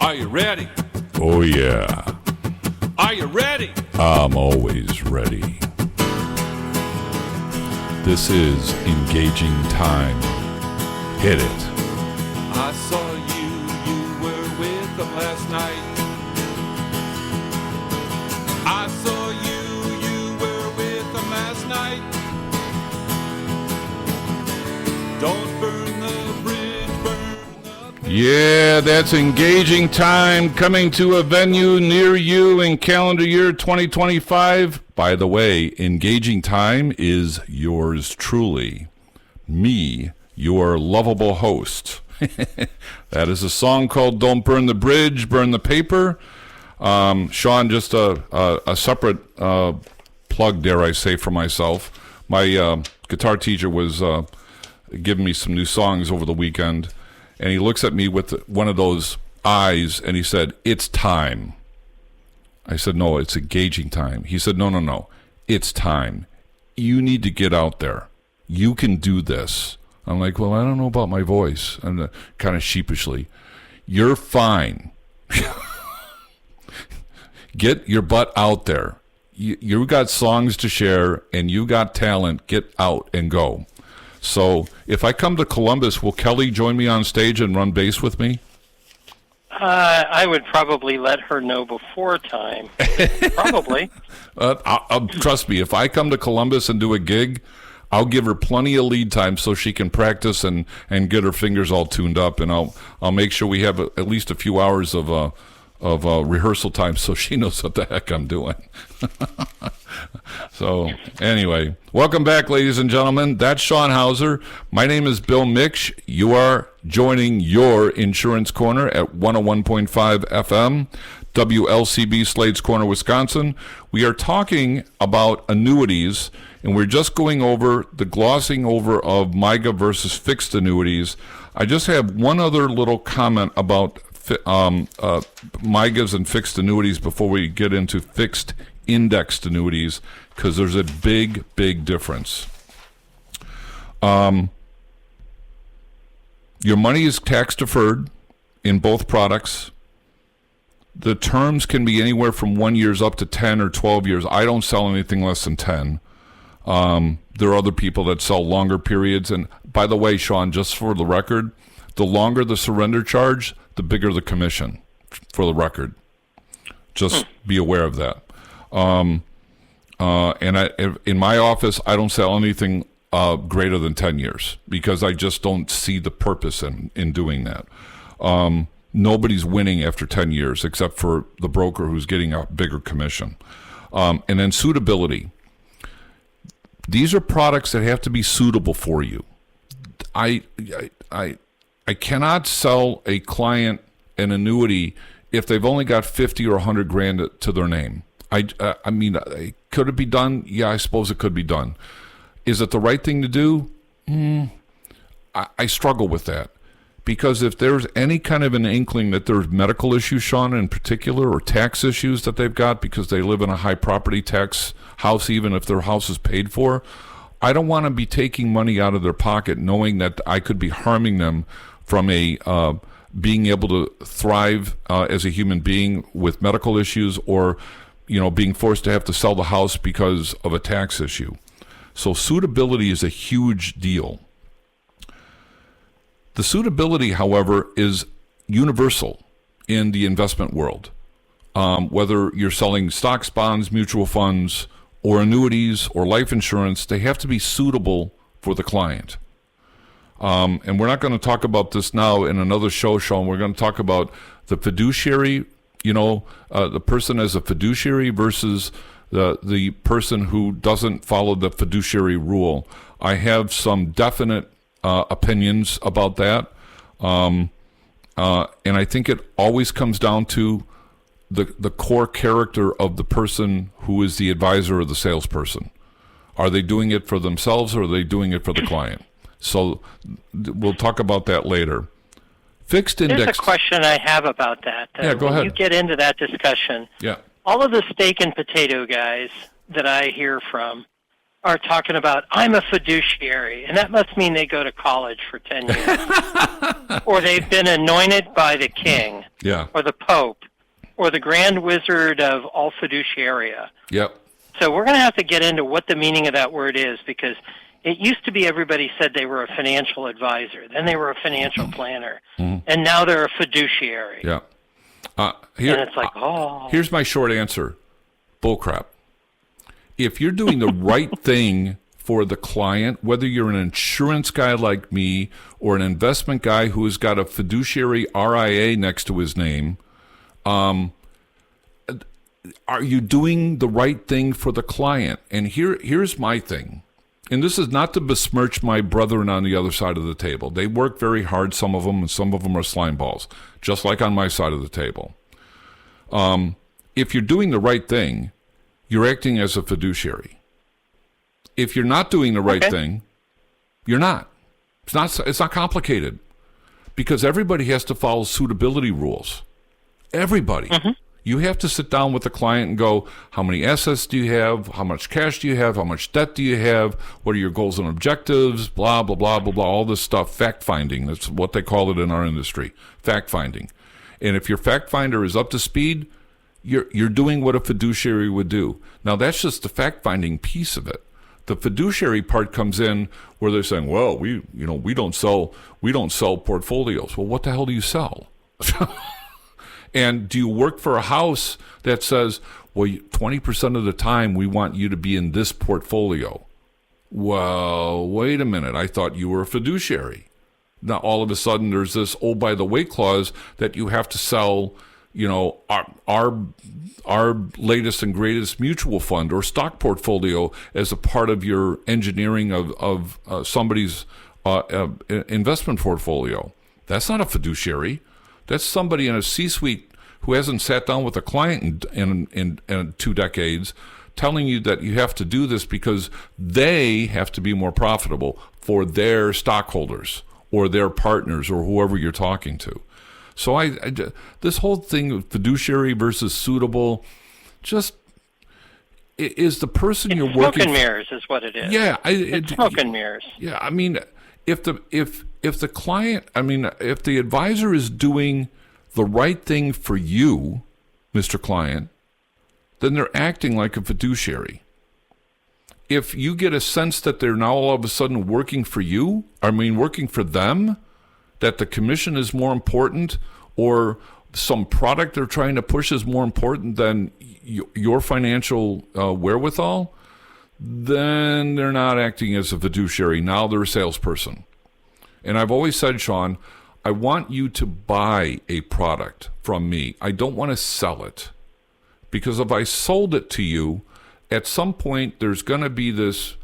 Are you ready? Oh, yeah. Are you ready? I'm always ready. This is engaging time. Hit it. I saw you were with them last night. I saw you were with them last night. Don't burn the bridge, burn the bridge. Yeah, that's engaging time, coming to a venue near you in calendar year 2025. By the way, engaging time is yours truly. Me, your lovable host. That is a song called Don't Burn the Bridge, Burn the Paper. Sean, just a separate plug, dare I say, for myself. My guitar teacher was giving me some new songs over the weekend, and he looks at me with one of those eyes, and he said, "It's time." I said, "No, it's engaging time." He said, No. It's time. You need to get out there. You can do this. I'm like, well, I don't know about my voice. And kind of sheepishly, you're fine. Get your butt out there. You got songs to share, and you got talent. Get out and go. So if I come to Columbus, will Kelly join me on stage and run bass with me? I would probably let her know before time. Probably. Trust me, if I come to Columbus and do a gig, I'll give her plenty of lead time so she can practice and get her fingers all tuned up, and I'll make sure we have at least a few hours of rehearsal time so she knows what the heck I'm doing. So anyway, welcome back, ladies and gentlemen. That's Sean Hauser. My name is Bill Miksch. You are joining your Insurance Corner at 101.5 FM, WLCB Slade's Corner, Wisconsin. We are talking about annuities, and we're just going over the glossing over of Myga versus fixed annuities. I just have one other little comment about Mygas and fixed annuities before we get into fixed indexed annuities, because there's a big difference. Your money is tax deferred in both products. The terms can be anywhere from 1 year up to 10 or 12 years. I don't sell anything less than 10. There are other people that sell longer periods. And by the way, Sean, just for the record, the longer the surrender charge, the bigger the commission, for the record. Just be aware of that. And in my office, I don't sell anything greater than 10 years because I just don't see the purpose in doing that. Nobody's winning after 10 years except for the broker who's getting a bigger commission. And then suitability. These are products that have to be suitable for you. I cannot sell a client an annuity if they've only got 50 or 100 grand to their name. I mean, could it be done? Yeah, I suppose it could be done. Is it the right thing to do? I struggle with that. Because if there's any kind of an inkling that there's medical issues, Sean, in particular, or tax issues that they've got because they live in a high property tax house, even if their house is paid for, I don't want to be taking money out of their pocket knowing that I could be harming them from being able to thrive as a human being with medical issues, or being forced to have to sell the house because of a tax issue. So suitability is a huge deal. The suitability, however, is universal in the investment world. Whether you're selling stocks, bonds, mutual funds, or annuities, or life insurance, they have to be suitable for the client. And we're not going to talk about this now in another show, Sean. We're going to talk about the fiduciary, the person as a fiduciary versus the person who doesn't follow the fiduciary rule. I have some definite opinions about that. And I think it always comes down to the core character of the person who is the advisor or the salesperson. Are they doing it for themselves, or are they doing it for the client? So we'll talk about that later. Fixed index. There's a question I have about that. Yeah, go ahead. When you get into that discussion, yeah, all of the steak and potato guys that I hear from are talking about, I'm a fiduciary, and that must mean they go to college for 10 years. Or they've been anointed by the king, or the pope, or the grand wizard of all fiduciaria. Yep. So we're going to have to get into what the meaning of that word is, because it used to be everybody said they were a financial advisor, then they were a financial planner, and now they're a fiduciary. Yeah. And it's like, Here's my short answer. Bullcrap. If you're doing the right thing for the client, whether you're an insurance guy like me or an investment guy who has got a fiduciary RIA next to his name, are you doing the right thing for the client? And here's my thing. And this is not to besmirch my brethren on the other side of the table. They work very hard, some of them, and some of them are slime balls, just like on my side of the table. If you're doing the right thing, you're acting as a fiduciary. If you're not doing the right thing, you're not. It's not complicated, because everybody has to follow suitability rules. Everybody. You have to sit down with the client and go, how many assets do you have? How much cash do you have? How much debt do you have? What are your goals and objectives? Blah, blah, blah, blah, blah, all this stuff. Fact-finding, that's what they call it in our industry, fact-finding. And if your fact-finder is up to speed, you're doing what a fiduciary would do. Now, that's just the fact-finding piece of it. The fiduciary part comes in where they're saying, well, we don't sell portfolios. Well, what the hell do you sell? And do you work for a house that says, well, 20% of the time we want you to be in this portfolio? Well, wait a minute. I thought you were a fiduciary. Now, all of a sudden, there's this by-the-way clause that you have to sell, our latest and greatest mutual fund or stock portfolio as a part of your engineering of somebody's investment portfolio. That's not a fiduciary. That's somebody in a C-suite who hasn't sat down with a client in 2 decades telling you that you have to do this because they have to be more profitable for their stockholders or their partners or whoever you're talking to. So this whole thing of fiduciary versus suitable, just is the person you're working. Smoke and mirrors is what it is. Yeah, it's smoke and mirrors. Yeah, I mean, if the client, if the advisor is doing the right thing for you, Mr. Client, then they're acting like a fiduciary. If you get a sense that they're now all of a sudden working for you, working for them, that the commission is more important or some product they're trying to push is more important than your financial wherewithal, then they're not acting as a fiduciary. Now they're a salesperson. And I've always said, Sean, I want you to buy a product from me. I don't want to sell it. Because if I sold it to you, at some point there's going to be this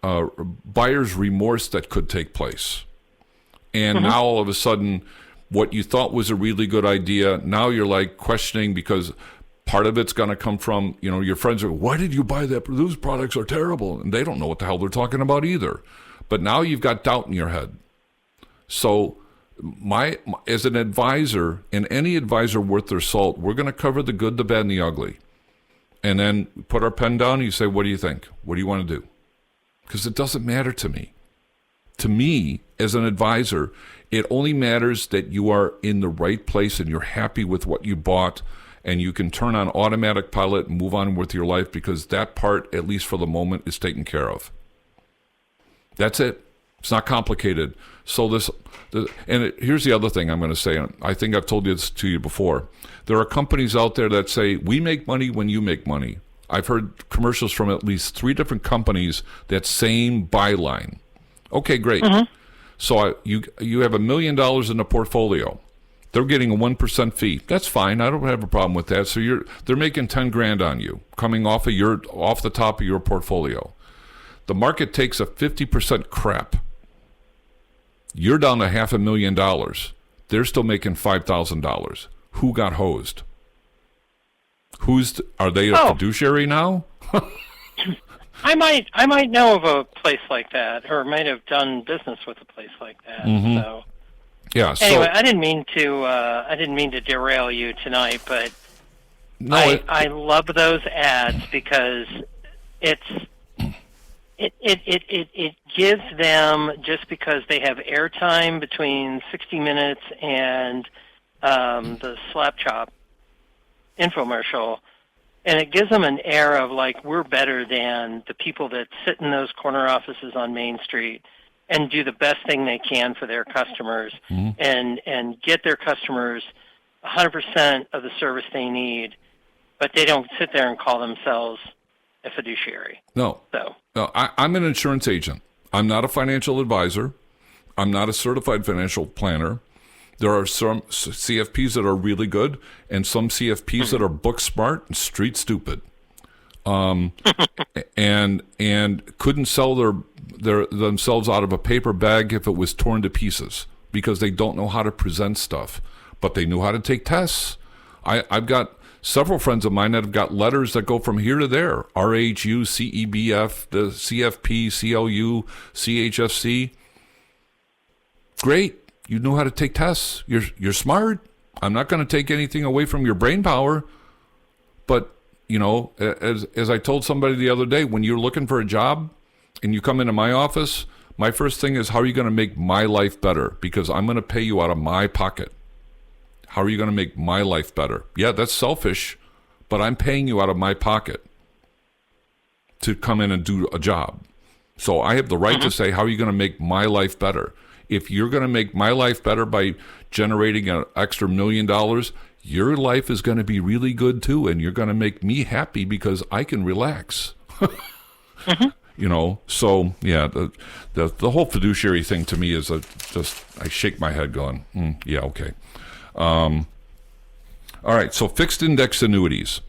buyer's remorse that could take place. And now all of a sudden, what you thought was a really good idea, now you're like questioning because part of it's going to come from, your friends are, why did you buy that? Those products are terrible. And they don't know what the hell they're talking about either. But now you've got doubt in your head. So as an advisor, and any advisor worth their salt, we're going to cover the good, the bad, and the ugly. And then put our pen down and you say, what do you think? What do you want to do? Because it doesn't matter to me. To me, as an advisor, it only matters that you are in the right place and you're happy with what you bought and you can turn on automatic pilot and move on with your life because that part, at least for the moment, is taken care of. That's it. It's not complicated. So here's the other thing I'm going to say. I think I've told this to you before. There are companies out there that say, we make money when you make money. I've heard commercials from at least 3 different companies that same byline. Okay, great. So you have $1 million in a portfolio. They're getting a 1% fee. That's fine. I don't have a problem with that. So they're making $10,000 on you, coming off the top of your portfolio. The market takes a 50% crap. You're down to $500,000. They're still making $5,000. Who got hosed? Are they a fiduciary now? I might know of a place like that, or might have done business with a place like that. So, yeah. Anyway, I didn't mean to derail you tonight, but I love those ads because it's it gives them, just because they have airtime between 60 Minutes and the Slap Chop infomercial, and it gives them an air of like, we're better than the people that sit in those corner offices on Main Street and do the best thing they can for their customers, and get their customers 100% of the service they need, but they don't sit there and call themselves a fiduciary. No. I'm an insurance agent. I'm not a financial advisor. I'm not a certified financial planner. There are some CFPs that are really good, and some CFPs that are book smart and street stupid, and couldn't sell themselves out of a paper bag if it was torn to pieces, because they don't know how to present stuff, but they knew how to take tests. I've got several friends of mine that have got letters that go from here to there: RHU, CEBF, the CFP, CLU, CHFC. Great. You know how to take tests. You're smart. I'm not going to take anything away from your brain power. But, you know, as I told somebody the other day, when you're looking for a job and you come into my office, my first thing is, how are you going to make my life better? Because I'm going to pay you out of my pocket. How are you going to make my life better? Yeah, that's selfish, but I'm paying you out of my pocket to come in and do a job. So I have the right to say, how are you going to make my life better? If you're going to make my life better by generating an extra $1 million, your life is going to be really good too, and you're going to make me happy because I can relax. You know, so yeah, the whole fiduciary thing to me is I shake my head going, yeah, okay. All right, so fixed index annuities.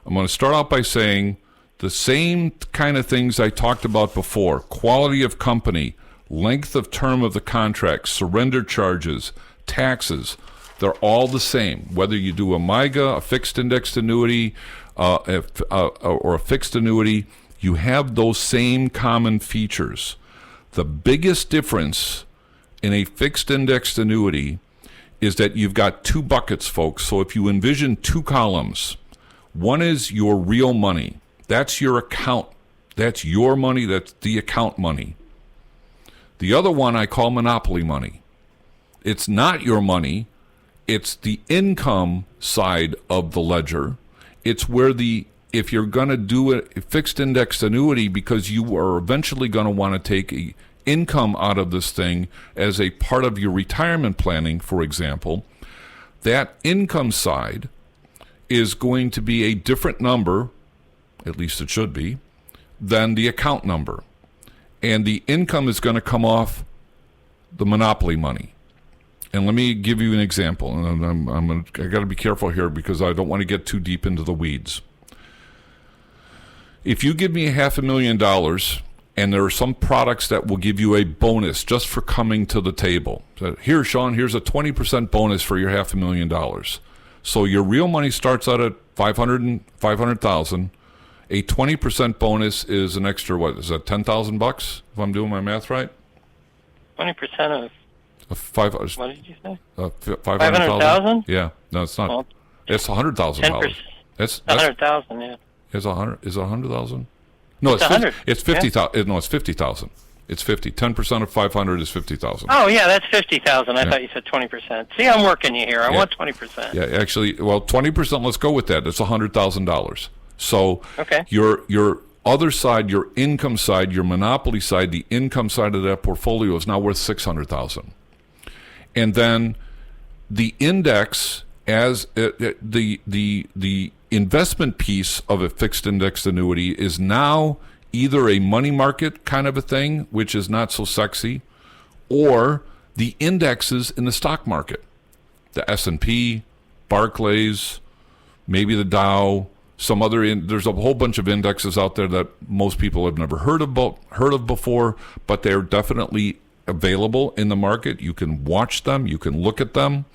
I'm going to start out by saying the same kind of things I talked about before: quality of company, length of term of the contract, surrender charges, taxes. They're all the same. Whether you do a Myga, a fixed indexed annuity, or a fixed annuity, you have those same common features. The biggest difference in a fixed indexed annuity is that you've got two buckets, folks. So if you envision two columns, one is your real money. That's your account. That's your money. That's the account money. The other one I call monopoly money. It's not your money. It's the income side of the ledger. It's where if you're going to do a fixed indexed annuity, because you are eventually going to want to take income out of this thing as a part of your retirement planning, for example, that income side is going to be a different number, at least it should be, than the account number. And the income is going to come off the monopoly money. And let me give you an example. And I got to be careful here because I don't want to get too deep into the weeds. If you give me $500,000, and there are some products that will give you a bonus just for coming to the table. So here, Sean, here's a 20% bonus for your $500,000. So your real money starts out at $500,000. A 20% bonus is an extra, what is that, $10,000 if I'm doing my math right? 20% of five. What did you say? 500,000. Yeah, no, it's not. Well, it's $100,000. That's 100,000. Yeah. Is it 100,000? No, it's 100. It's 50,000. Yeah. No, it's 50,000. It's 50. 10% of 500 is 50,000. Oh yeah, that's 50,000. I thought you said 20%. See, I'm working you here. I want 20%. Yeah, actually, well, 20%. Let's go with that. It's $100,000. So okay. Your other side, your income side, your monopoly side, the income side of that portfolio is now worth $600,000. And then the index, as the investment piece of a fixed indexed annuity, is now either a money market kind of a thing, which is not so sexy, or the indexes in the stock market, the S&P, Barclays, maybe the Dow. There's a whole bunch of indexes out there that most people have never heard of before, but they're definitely available in the market. You can watch them, you can look at them,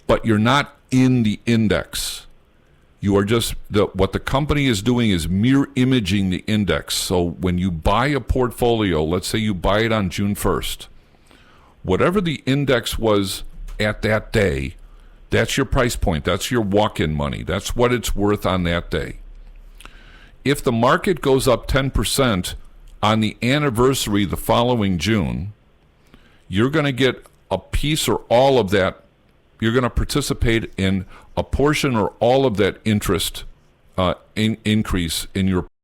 but you're not in the index. You are just what the company is doing is mirror imaging the index. So when you buy a portfolio, let's say you buy it on June 1st, whatever the index was at that day, that's your price point. That's your walk-in money. That's what it's worth on that day. if the market goes up 10% on the anniversary the following June, you're going to get a piece or all of that. You're going to participate in a portion or all of that interest increase in your